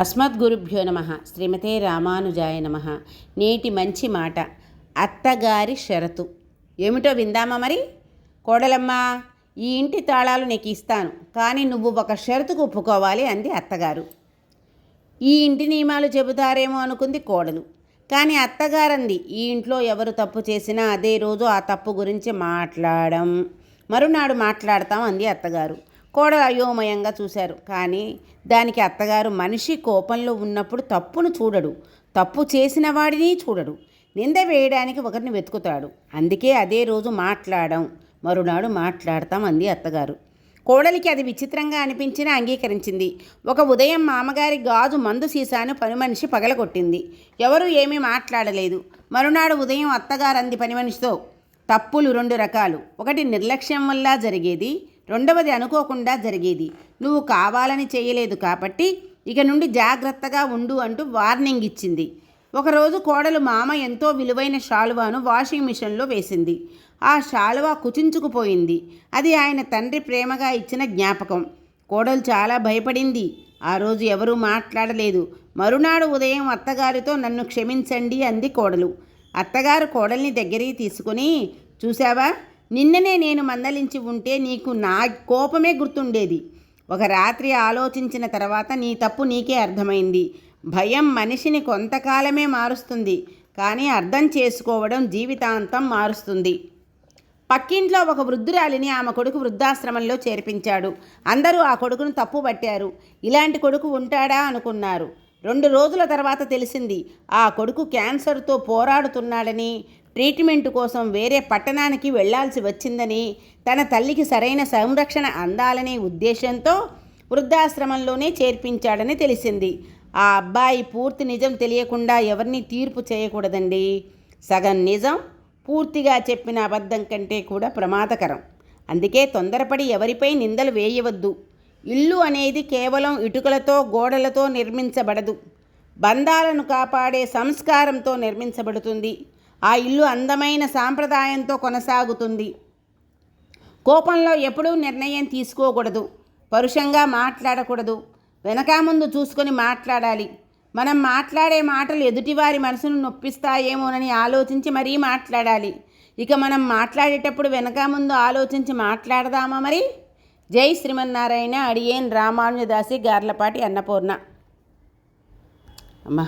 అస్మద్గురుభ్యో నమ. శ్రీమతే రామానుజాయ నమ. నేటి మంచి మాట, అత్తగారి షరతు ఏమిటో విందామా మరి? కోడలమ్మ, ఈ ఇంటి తాళాలు నీకు ఇస్తాను, కానీ నువ్వు ఒక షరతుకు ఒప్పుకోవాలి అంది అత్తగారు. ఈ ఇంటి నియమాలు చెబుతారేమో అనుకుంది కోడలు. కానీ అత్తగారంది, ఈ ఇంట్లో ఎవరు తప్పు చేసినా అదే రోజు ఆ తప్పు గురించి మరునాడు మాట్లాడతాం అంది అత్తగారు. కోడలు అయోమయంగా చూశారు. కానీ దానికి అత్తగారు, మనిషి కోపంలో ఉన్నప్పుడు తప్పును చూడడు, తప్పు చేసిన వాడిని చూడడు, నింద వేయడానికి ఒకరిని వెతుకుతాడు. అందుకే అదే రోజు మరునాడు మాట్లాడతాం అంది అత్తగారు. కోడలికి అది విచిత్రంగా అనిపించినా అంగీకరించింది. ఒక ఉదయం మామగారి గాజు మందు సీసాను పని మనిషి పగలగొట్టింది. ఎవరూ ఏమీ మాట్లాడలేదు. మరునాడు ఉదయం అత్తగారు అంది పని మనిషితో, తప్పులు రెండు రకాలు, ఒకటి నిర్లక్ష్యం వల్ల జరిగేది, రెండవది అనుకోకుండా జరిగేది. నువ్వు కావాలని చేయలేదు కాబట్టి ఇక నుండి జాగ్రత్తగా ఉండు అంటూ వార్నింగ్ ఇచ్చింది. ఒకరోజు కోడలు మామ ఎంతో విలువైన శాలువాను వాషింగ్ మిషన్లో వేసింది. ఆ శాలువా కుచించుకుపోయింది. అది ఆయన తండ్రి ప్రేమగా ఇచ్చిన జ్ఞాపకం. కోడలు చాలా భయపడింది. ఆ రోజు ఎవరూ మాట్లాడలేదు. మరునాడు ఉదయం అత్తగారితో, నన్ను క్షమించండి అంది కోడలు. అత్తగారు కోడల్ని దగ్గరికి తీసుకుని, చూశావా, నిన్ననే నేను మందలించి ఉంటే నీకు నా కోపమే గుర్తుండేది. ఒక రాత్రి ఆలోచించిన తర్వాత నీ తప్పు నీకే అర్థమైంది. భయం మనిషిని కొంతకాలమే మారుస్తుంది, కానీ అర్థం చేసుకోవడం జీవితాంతం మారుస్తుంది. పక్కింట్లో ఒక వృద్ధురాలిని ఆమె కొడుకు వృద్ధాశ్రమంలో చేర్పించాడు. అందరూ ఆ కొడుకును తప్పు పట్టారు. ఇలాంటి కొడుకు ఉంటాడా అనుకున్నారు. 2 రోజుల తర్వాత తెలిసింది, ఆ కొడుకు క్యాన్సర్తో పోరాడుతున్నాడని, ట్రీట్మెంట్ కోసం వేరే పట్టణానికి వెళ్లాల్సి వచ్చిందని, తన తల్లికి సరైన సంరక్షణ అందాలనే ఉద్దేశంతో వృద్ధాశ్రమంలోనే చేర్పించాడని తెలిసింది. ఆ అబ్బాయి పూర్తి నిజం తెలియకుండా ఎవరిని తీర్పు చేయకూడదండి. సగం నిజం పూర్తిగా చెప్పిన అబద్ధం కంటే కూడా ప్రమాదకరం. అందుకే తొందరపడి ఎవరిపై నిందలు వేయవద్దు. ఇల్లు అనేది కేవలం ఇటుకలతో, గోడలతో నిర్మించబడదు. బంధాలను కాపాడే సంస్కారంతో నిర్మించబడుతుంది. ఆ ఇల్లు అందమైన సాంప్రదాయంతో కొనసాగుతుంది. కోపంలో ఎప్పుడూ నిర్ణయం తీసుకోకూడదు. పరుషంగా మాట్లాడకూడదు. వెనక ముందు చూసుకొని మాట్లాడాలి. మనం మాట్లాడే మాటలు ఎదుటివారి మనసును నొప్పిస్తాయేమోనని ఆలోచించి మరీ మాట్లాడాలి. ఇక మనం మాట్లాడేటప్పుడు వెనక ముందు ఆలోచించి మాట్లాడదామా మరి? జై శ్రీమన్నారాయణ. అడియేన్ రామానుజదాసి, గార్లపాటి అన్నపూర్ణ. అమ్మా.